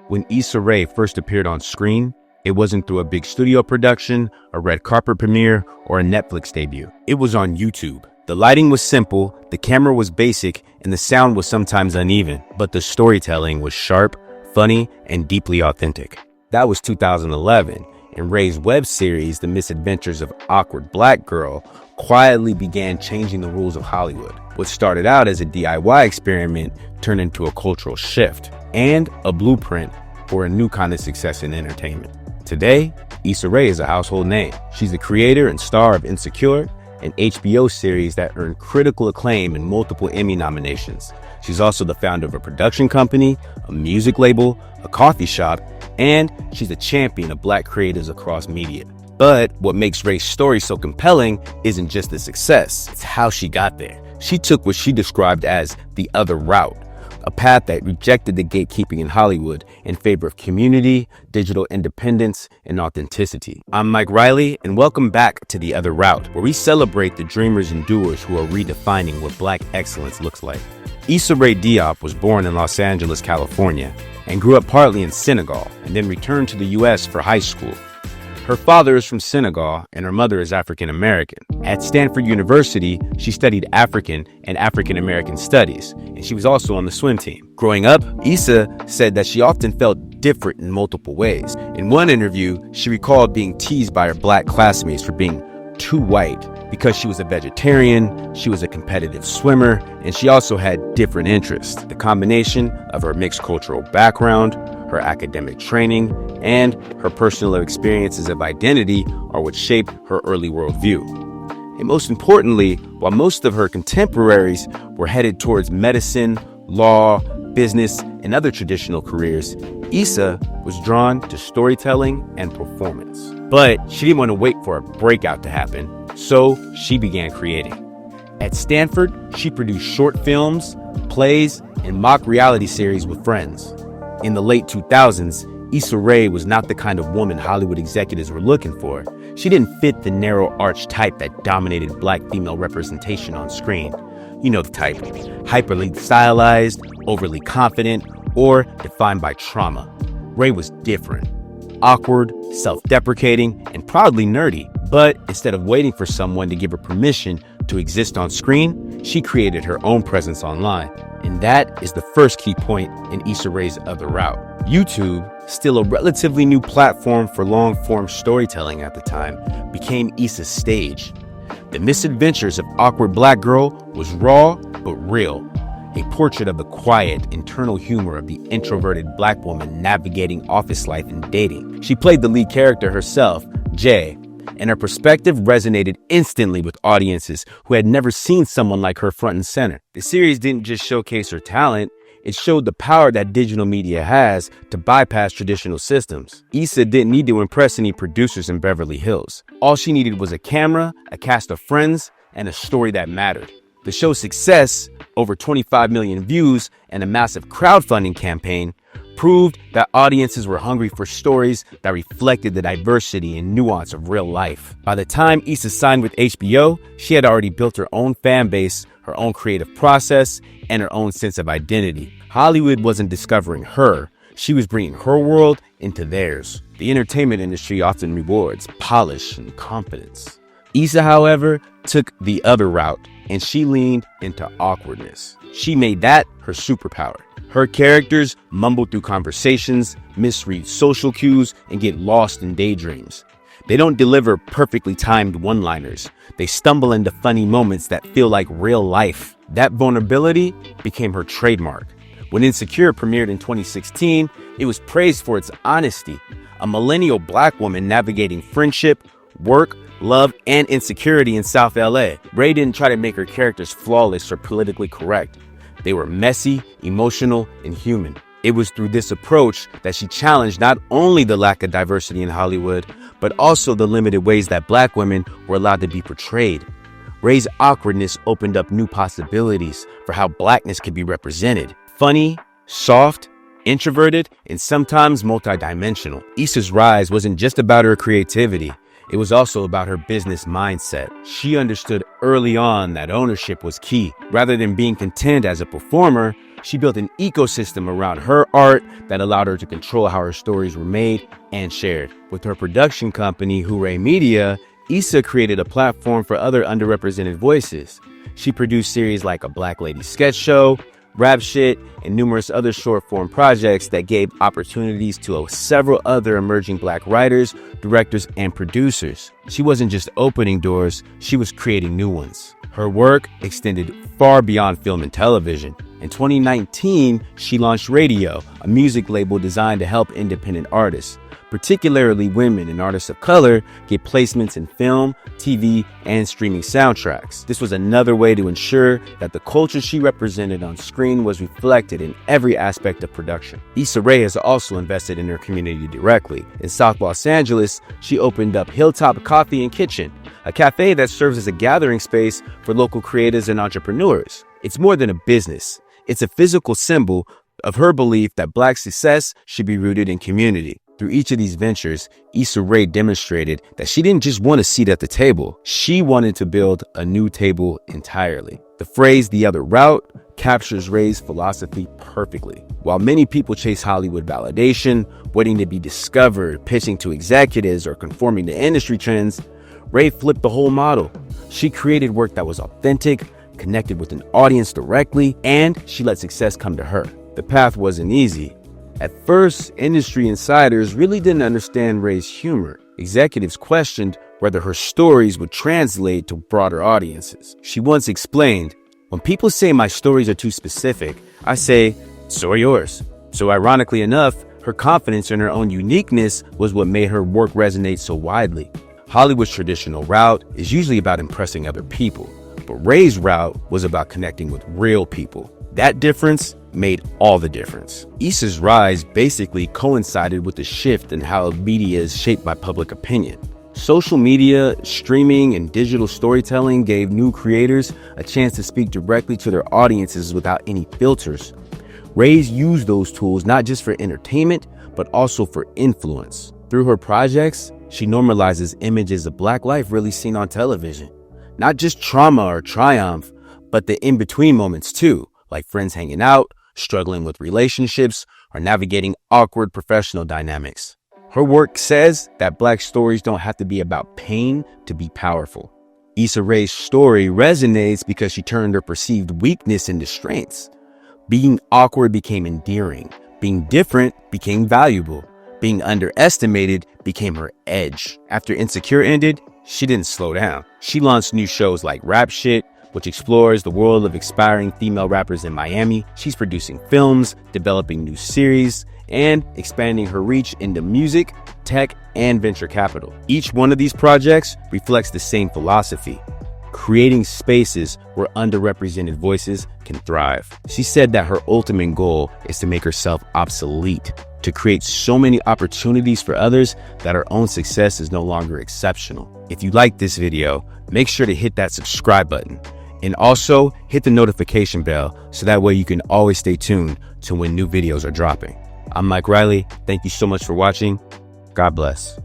When Issa Rae first appeared on screen, it wasn't through a big studio production, a red carpet premiere, or a Netflix debut. It was on YouTube. The lighting was simple, the camera was basic, and the sound was sometimes uneven, but the storytelling was sharp, funny, and deeply authentic. That was 2011, and Rae's web series, The Misadventures of Awkward Black Girl, quietly began changing the rules of Hollywood. What started out as a DIY experiment turned into a cultural shift and a blueprint for a new kind of success in entertainment. Today, Issa Rae is a household name. She's the creator and star of Insecure, an HBO series that earned critical acclaim and multiple Emmy nominations. She's also the founder of a production company, a music label, a coffee shop, and she's a champion of Black creatives across media. But what makes Rae's story so compelling isn't just the success, it's how she got there. She took what she described as the other route, a path that rejected the gatekeeping in Hollywood in favor of community, digital independence, and authenticity. I'm Mike Riley, and welcome back to The Other Route, where we celebrate the dreamers and doers who are redefining what Black excellence looks like. Issa Rae Diop was born in Los Angeles, California, and grew up partly in Senegal, and then returned to the U.S. for high school. Her father is from Senegal, and her mother is African American. At Stanford University, she studied African and African American studies, and she was also on the swim team. Growing up, Issa said that she often felt different in multiple ways. In one interview, she recalled being teased by her Black classmates for being too white because she was a vegetarian, she was a competitive swimmer, and she also had different interests. The combination of her mixed cultural background, her academic training, and her personal experiences of identity are what shaped her early worldview. And most importantly, while most of her contemporaries were headed towards medicine, law, business, and other traditional careers, Issa was drawn to storytelling and performance. But she didn't want to wait for a breakout to happen, so she began creating. At Stanford, she produced short films, plays, and mock reality series with friends. In the late 2000s, Issa Rae was not the kind of woman Hollywood executives were looking for. She didn't fit the narrow arch type that dominated Black female representation on screen. You know the type: hyperly stylized, overly confident, or defined by trauma. Rae was different. Awkward, self-deprecating, and proudly nerdy. But instead of waiting for someone to give her permission to exist on screen, she created her own presence online. And that is the first key point in Issa Rae's other route. YouTube, still a relatively new platform for long-form storytelling at the time, became Issa's stage. The Misadventures of Awkward Black Girl was raw but real, a portrait of the quiet, internal humor of the introverted Black woman navigating office life and dating. She played the lead character herself, Jay, and her perspective resonated instantly with audiences who had never seen someone like her front and center. The series didn't just showcase her talent, it showed the power that digital media has to bypass traditional systems. Issa didn't need to impress any producers in Beverly Hills. All she needed was a camera, a cast of friends, and a story that mattered. The show's success, over 25 million views, and a massive crowdfunding campaign proved that audiences were hungry for stories that reflected the diversity and nuance of real life. By the time Issa signed with HBO, she had already built her own fan base, her own creative process, and her own sense of identity. Hollywood wasn't discovering her, she was bringing her world into theirs. The entertainment industry often rewards polish and confidence. Issa, however, took the other route, and she leaned into awkwardness. She made that her superpower. Her characters mumble through conversations, misread social cues, and get lost in daydreams. They don't deliver perfectly timed one-liners. They stumble into funny moments that feel like real life. That vulnerability became her trademark. When Insecure premiered in 2016, it was praised for its honesty. A millennial Black woman navigating friendship, work, love, and insecurity in South LA. Rae didn't try to make her characters flawless or politically correct. They were messy, emotional, and human. It was through this approach that she challenged not only the lack of diversity in Hollywood, but also the limited ways that Black women were allowed to be portrayed. Rae's awkwardness opened up new possibilities for how Blackness could be represented. Funny, soft, introverted, and sometimes multidimensional. Issa's rise wasn't just about her creativity. It was also about her business mindset. She understood early on that ownership was key. Rather than being content as a performer, She built an ecosystem around her art that allowed her to control how her stories were made and shared. With her production company, Rae Media, Issa created a platform for other underrepresented voices. She produced series like A Black Lady Sketch Show, Rap Shit, and numerous other short-form projects that gave opportunities to several other emerging Black writers, directors, and producers. She wasn't just opening doors, she was creating new ones. Her work extended far beyond film and television. In 2019, she launched Radio, a music label designed to help independent artists, particularly women and artists of color, get placements in film, TV, and streaming soundtracks. This was another way to ensure that the culture she represented on screen was reflected in every aspect of production. Issa Rae has also invested in her community directly. In South Los Angeles, she opened up Hilltop Coffee and Kitchen, a cafe that serves as a gathering space for local creators and entrepreneurs. It's more than a business. It's a physical symbol of her belief that Black success should be rooted in community. Through each of these ventures, Issa Rae demonstrated that she didn't just want a seat at the table. She wanted to build a new table entirely. The phrase "the other route" captures Rae's philosophy perfectly. While many people chase Hollywood validation, waiting to be discovered, pitching to executives, or conforming to industry trends, Rae flipped the whole model. She created work that was authentic, connected with an audience directly, and she let success come to her. The path wasn't easy. At first, industry insiders really didn't understand Rae's humor. Executives questioned whether her stories would translate to broader audiences. She once explained, "When people say my stories are too specific, I say, so are yours." So ironically enough, her confidence in her own uniqueness was what made her work resonate so widely. Hollywood's traditional route is usually about impressing other people, but Rae's route was about connecting with real people. That difference made all the difference. Issa's rise basically coincided with the shift in how media is shaped by public opinion. Social media, streaming, and digital storytelling gave new creators a chance to speak directly to their audiences without any filters. Rae's used those tools not just for entertainment, but also for influence. Through her projects, she normalizes images of Black life really seen on television. Not just trauma or triumph, but the in-between moments too, like friends hanging out, struggling with relationships, or navigating awkward professional dynamics. Her work says that Black stories don't have to be about pain to be powerful. Issa Rae's story resonates because she turned her perceived weakness into strengths. Being awkward became endearing. Being different became valuable. Being underestimated became her edge. After Insecure ended, she didn't slow down. She launched new shows like Rap Shit, which explores the world of aspiring female rappers in Miami. She's producing films, developing new series, and expanding her reach into music, tech, and venture capital. Each one of these projects reflects the same philosophy: creating spaces where underrepresented voices can thrive. She said that her ultimate goal is to make herself obsolete, to create so many opportunities for others that her own success is no longer exceptional. If you like this video, make sure to hit that subscribe button. And also hit the notification bell so that way you can always stay tuned to when new videos are dropping. I'm Mike Riley. Thank you so much for watching. God bless.